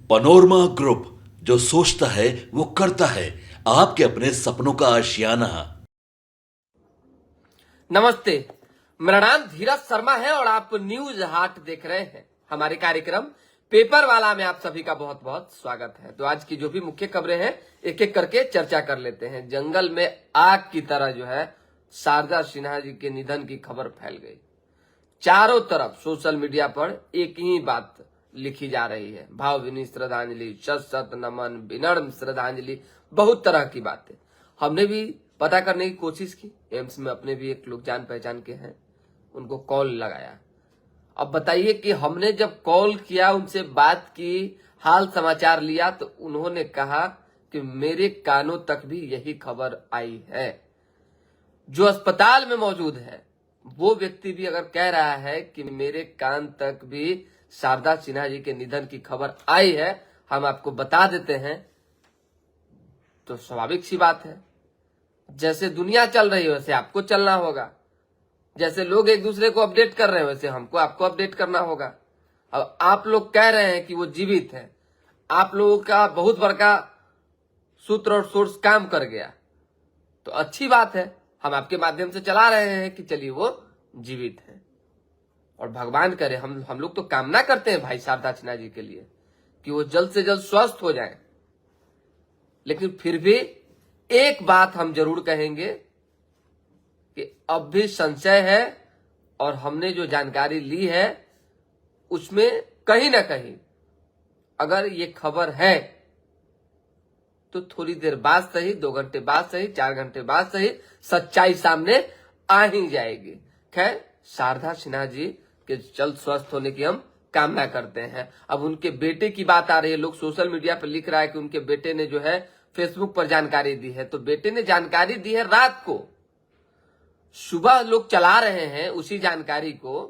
Panorama group, जो सोचता है वो करता है। आपके अपने सपनों का आशियाना। नमस्ते, मेरा नाम धीरज शर्मा है और आप न्यूज हाट देख रहे हैं। हमारे कार्यक्रम पेपर वाला में आप सभी का बहुत बहुत स्वागत है। तो आज की जो भी मुख्य खबरें हैं एक एक करके चर्चा कर लेते हैं। जंगल में आग की तरह जो है शारदा सिन्हा जी के निधन की खबर फैल गई। चारों तरफ सोशल मीडिया पर एक ही बात लिखी जा रही है, भावभीनी श्रद्धांजलि, शत शत नमन, विनम्र श्रद्धांजलि, बहुत तरह की बातें। हमने भी पता करने की कोशिश की। एम्स में अपने भी एक लोग जान पहचान के हैं, उनको कॉल लगाया। अब बताइए कि हमने जब कॉल किया, उनसे बात की, हाल समाचार लिया, तो उन्होंने कहा कि मेरे कानों तक भी यही खबर आई है। जो अस्पताल में मौजूद है वो व्यक्ति भी अगर कह रहा है कि मेरे कान तक भी शारदा सिन्हा जी के निधन की खबर आई है, हम आपको बता देते हैं, तो स्वाभाविक सी बात है। जैसे दुनिया चल रही है वैसे आपको चलना होगा। जैसे लोग एक दूसरे को अपडेट कर रहे हैं वैसे हमको आपको अपडेट करना होगा। अब आप लोग कह रहे हैं कि वो जीवित है, आप लोगों का बहुत बड़का सूत्र और सोर्स काम कर गया, तो अच्छी बात है। हम आपके माध्यम से चला रहे हैं कि चलिए वो जीवित है, और भगवान करे, हम लोग तो कामना करते हैं भाई शारदा सिन्हा जी के लिए कि वो जल्द से जल्द स्वस्थ हो जाएं। लेकिन फिर भी एक बात हम जरूर कहेंगे कि अब भी संशय है, और हमने जो जानकारी ली है उसमें कहीं ना कहीं अगर ये खबर है तो थोड़ी देर बाद सही, 2 घंटे बाद सही, 4 घंटे बाद सही, सच्चाई सामने आ ही जाएगी। खैर, शारदा सिन्हा जी के जल्द स्वस्थ होने की हम कामना करते हैं। अब उनके बेटे की बात आ रही है, लोग सोशल मीडिया पर लिख रहा है कि उनके बेटे ने जो है फेसबुक पर जानकारी दी है। तो बेटे ने जानकारी दी है रात को, सुबह लोग चला रहे हैं उसी जानकारी को,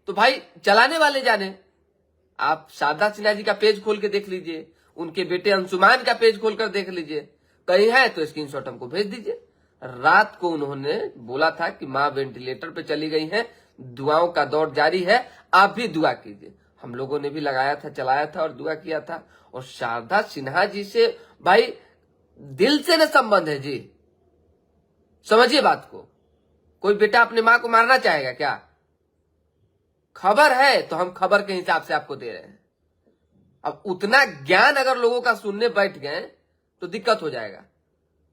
तो भाई चलाने वाले जाने। आप शारदा सिन्हा जी का पेज खोल के देख लीजिए, उनके बेटे अंशुमान का पेज खोलकर देख लीजिए, कहीं है तो स्क्रीनशॉट हमको भेज दीजिए। रात को उन्होंने बोला था कि मां वेंटिलेटर पे चली गई हैं, दुआओं का दौर जारी है, आप भी दुआ कीजिए। हम लोगों ने भी लगाया था, चलाया था और दुआ किया था। और शारदा सिन्हा जी से भाई दिल से न संबंध है जी, समझिए बात को। कोई बेटा अपने मां को मारना चाहेगा क्या? खबर है तो हम खबर के हिसाब से आपको दे रहे हैं। अब उतना ज्ञान अगर लोगों का सुनने बैठ गए तो दिक्कत हो जाएगा।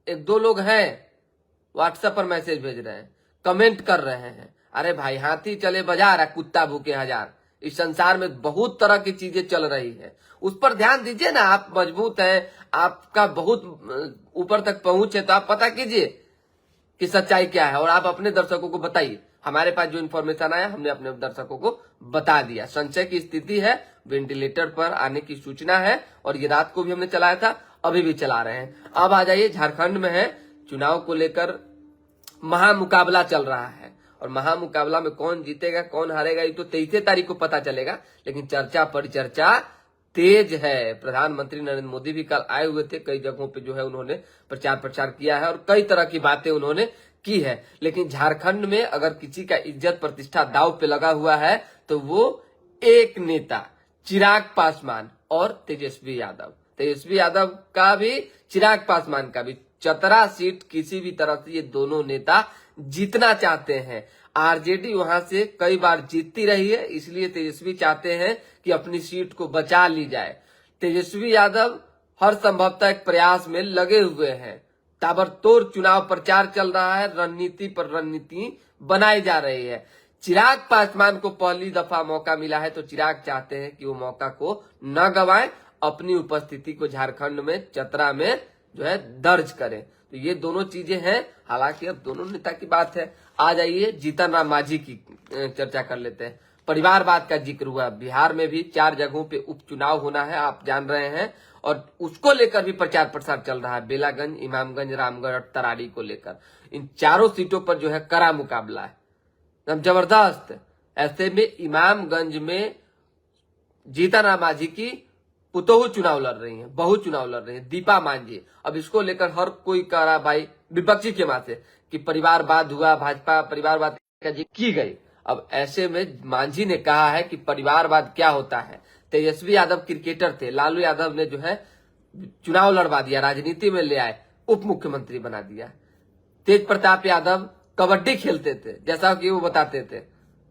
1-2 लोग हैं व्हाट्सएप पर मैसेज भेज रहे हैं, कमेंट कर रहे हैं, अरे भाई हाथी चले बाजार, कुत्ता भूखे हजार। इस संसार में बहुत तरह की चीजें चल रही है, उस पर ध्यान दीजिए ना। आप मजबूत हैं, आपका बहुत ऊपर तक पहुंच है, तो आप पता कीजिए कि सच्चाई क्या है और आप अपने दर्शकों को बताइए। हमारे पास जो इन्फॉर्मेशन आया हमने अपने दर्शकों को बता दिया। संशय की स्थिति है, वेंटिलेटर पर आने की सूचना है, और ये रात को भी हमने चलाया था, अभी भी चला रहे हैं। अब आ जाइए, झारखंड में है चुनाव को लेकर महामुकाबला चल रहा है, और महामुकाबला में कौन जीतेगा कौन हारेगा ये तो 23 तारीख को पता चलेगा। लेकिन चर्चा परिचर्चा तेज है। प्रधानमंत्री नरेंद्र मोदी भी कल आए हुए थे, कई जगहों पे जो है उन्होंने प्रचार प्रसार किया है और कई तरह की बातें उन्होंने की है। लेकिन झारखंड में अगर किसी का इज्जत प्रतिष्ठा दांव पे लगा हुआ है तो वो एक नेता चिराग पासवान और तेजस्वी यादव। तेजस्वी यादव का भी, चिराग पासवान का भी। चतरा सीट किसी भी तरह से ये दोनों नेता जीतना चाहते हैं। आरजेडी वहां से कई बार जीतती रही है, इसलिए तेजस्वी चाहते हैं कि अपनी सीट को बचा ली जाए। तेजस्वी यादव हर संभवतः एक प्रयास में लगे हुए हैं। ताबड़तोड़ चुनाव प्रचार चल रहा है, रणनीति पर रणनीति बनाई जा रही है। चिराग पासवान को पहली दफा मौका मिला है, तो चिराग चाहते हैं कि वो मौका को न गवाएं, अपनी उपस्थिति को झारखंड में चतरा में जो है दर्ज करें। तो ये दोनों चीजें हैं। हालांकि अब दोनों नेता की बात है। आ जाइए जीतन राम मांझी की चर्चा कर लेते हैं। परिवारवाद का जिक्र हुआ। बिहार में भी 4 जगहों पे उपचुनाव होना है, आप जान रहे हैं, और उसको लेकर भी प्रचार प्रसार चल रहा है। बेलागंज, इमामगंज, रामगढ़ और तरारी को लेकर इन चारों सीटों पर जो है कड़ा मुकाबला है, एकदम जबरदस्त। ऐसे में इमामगंज में जीतन राम मांझी की पुतोहू चुनाव लड़ रही हैं, बहु चुनाव लड़ रही हैं, दीपा मांझी। अब इसको लेकर हर कोई कह रहा भाई विपक्षी के माथे कि परिवारवाद हुआ, भाजपा परिवारवाद का जिक्र की गई। अब ऐसे में मांझी ने कहा है कि परिवारवाद क्या होता है। तेजस्वी यादव क्रिकेटर थे, लालू यादव ने जो है चुनाव लड़वा दिया, राजनीति में ले आए, उप मुख्यमंत्री बना दिया। तेज प्रताप यादव कबड्डी खेलते थे, जैसा कि वो बताते थे,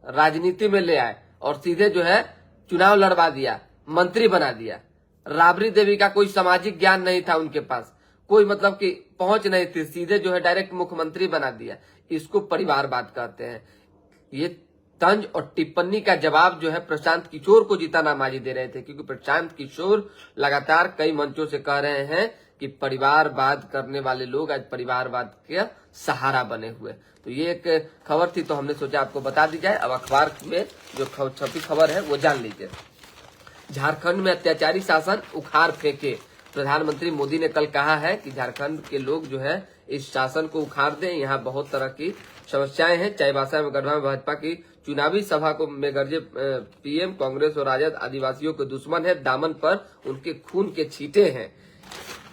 राजनीति में ले आए और सीधे जो है चुनाव लड़वा दिया, मंत्री बना दिया। राबड़ी देवी का कोई सामाजिक ज्ञान नहीं था उनके पास, कोई मतलब कि पहुंच नहीं थी, सीधे जो है डायरेक्ट मुख्यमंत्री बना दिया। इसको परिवारवाद कहते हैं। ये तंज और टिप्पणी का जवाब जो है प्रशांत किशोर को जीतनराम दे रहे थे, क्योंकि प्रशांत किशोर लगातार कई मंचों से कह रहे हैं कि परिवारवाद करने वाले लोग आज परिवारवाद के सहारा बने हुए। तो ये एक खबर थी, तो हमने सोचा आपको बता दी जाए। अब अखबार में जो छपी खबर है वो जान लीजिए। झारखंड में अत्याचारी शासन उखाड़ फेंके, प्रधानमंत्री मोदी ने कल कहा है कि झारखंड के लोग जो है इस शासन को उखाड़ दें। यहाँ बहुत तरह की समस्याएं हैं। चाईबासा में गढ़वा में भाजपा की चुनावी सभा को में गरजे पीएम, कांग्रेस और राजद आदिवासियों के दुश्मन है, दामन पर उनके खून के छींटे हैं।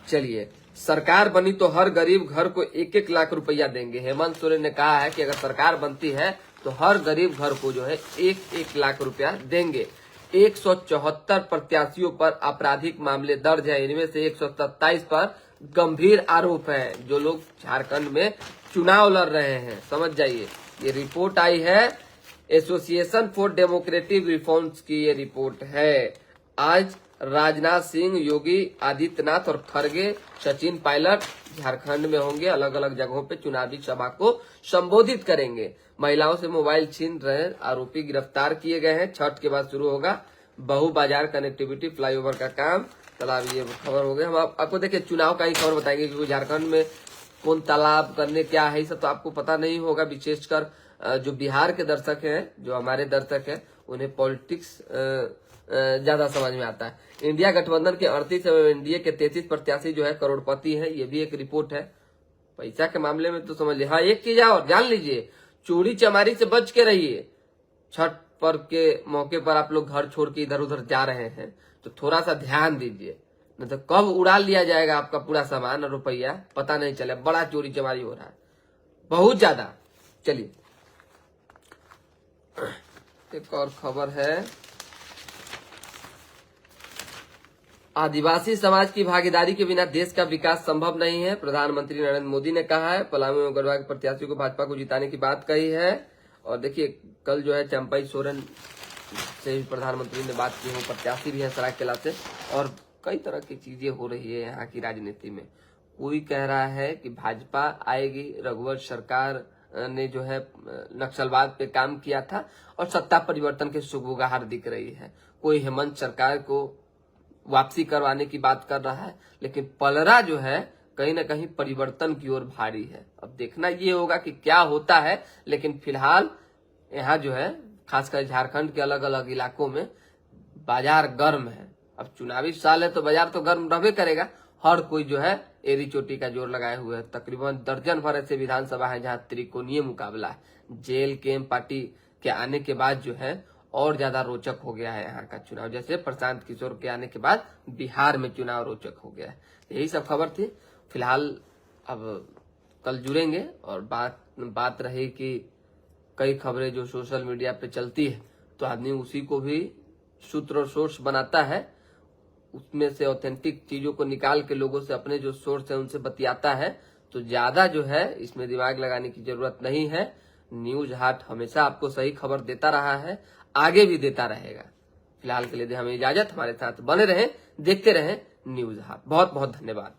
चलिए, सरकार बनी तो हर गरीब घर को 1-1 लाख रुपया देंगे। हेमंत सोरेन ने कहा है कि अगर सरकार बनती है तो हर गरीब घर को जो है 1-1 लाख रुपया देंगे। 174 प्रत्याशियों पर आपराधिक मामले दर्ज है, इनमें से 127 पर गंभीर आरोप है। जो लोग झारखंड में चुनाव लड़ रहे हैं, समझ जाइए। ये रिपोर्ट आई है एसोसिएशन फॉर डेमोक्रेटिक रिफॉर्म्स की, ये रिपोर्ट है। आज राजनाथ सिंह, योगी आदित्यनाथ और खड़गे, सचिन पायलट झारखंड में होंगे, अलग अलग जगहों पे चुनावी सभा को संबोधित करेंगे। महिलाओं से मोबाइल छीन रहे आरोपी गिरफ्तार किए गए हैं। छठ के बाद शुरू होगा बहु बाजार कनेक्टिविटी फ्लाईओवर का काम। तालाब, ये खबर हो गई। हम आपको देखिए चुनाव का ही खबर बताएंगे, क्योंकि झारखंड में कौन तालाब करने क्या है, सब तो आपको पता नहीं होगा। विशेषकर जो बिहार के दर्शक हैं, जो हमारे दर्शक हैं, उन्हें पॉलिटिक्स ज्यादा समझ में आता है। इंडिया गठबंधन के 38 एवं एनडीए के 33 प्रत्याशी जो है करोड़पति हैं, ये भी एक रिपोर्ट है। पैसा के मामले में तो समझ लिया। हाँ, एक चीज और जान लीजिए, चोरी चमारी से बच के रहिए। छठ पर्व के मौके पर आप लोग घर छोड़ के इधर उधर जा रहे हैं तो थोड़ा सा ध्यान दीजिए, नहीं तो कब उड़ा लिया जाएगा आपका पूरा सामान और रुपया, पता नहीं चले। बड़ा चोरी चमारी हो रहा है, बहुत ज्यादा। चलिए, एक और खबर है। आदिवासी समाज की भागीदारी के बिना देश का विकास संभव नहीं है, प्रधानमंत्री नरेंद्र मोदी ने कहा है। पलामू एवं गढ़वा के प्रत्याशियों को भाजपा को जिताने की बात कही है। और देखिए, कल जो है चंपाई सोरेन से भी प्रधानमंत्री ने बात की, वो प्रत्याशी भी है सरायकेला से। और कई तरह की चीजें हो रही है यहाँ की राजनीति में। कोई कह रहा है कि भाजपा आएगी, रघुवर सरकार ने जो है नक्सलवाद पे काम किया था और सत्ता परिवर्तन के सुगबुगाहट दिख रही है। कोई हेमंत सरकार को वापसी करवाने की बात कर रहा है, लेकिन पलड़ा जो है कहीं ना कहीं परिवर्तन की ओर भारी है। अब देखना ये होगा कि क्या होता है, लेकिन फिलहाल यहाँ जो है खासकर झारखंड के अलग अलग इलाकों में बाजार गर्म है। अब चुनावी साल है तो बाजार तो गर्म रहबे करेगा। हर कोई जो है एड़ी चोटी का जोर लगाए हुए है। तकरीबन दर्जन भर ऐसे विधानसभा है जहां त्रिकोणीय मुकाबला है। जेल केम पार्टी के आने के बाद जो है और ज्यादा रोचक हो गया है यहाँ का चुनाव, जैसे प्रशांत किशोर के आने के बाद बिहार में चुनाव रोचक हो गया है। यही सब खबर थी। फिलहाल अब कल जुड़ेंगे और बात रही कि कई खबरें जो सोशल मीडिया पे चलती है तो आदमी उसी को भी सूत्र और सोर्स बनाता है, उसमें से ऑथेंटिक चीजों को निकाल के लोगों से अपने जो सोर्स है उनसे बतियाता है। तो ज्यादा जो है इसमें दिमाग लगाने की जरूरत नहीं है। न्यूज हाट हमेशा आपको सही खबर देता रहा है, आगे भी देता रहेगा। फिलहाल के लिए हमें इजाजत, हमारे साथ बने रहें, देखते रहें न्यूज हाट। बहुत बहुत धन्यवाद।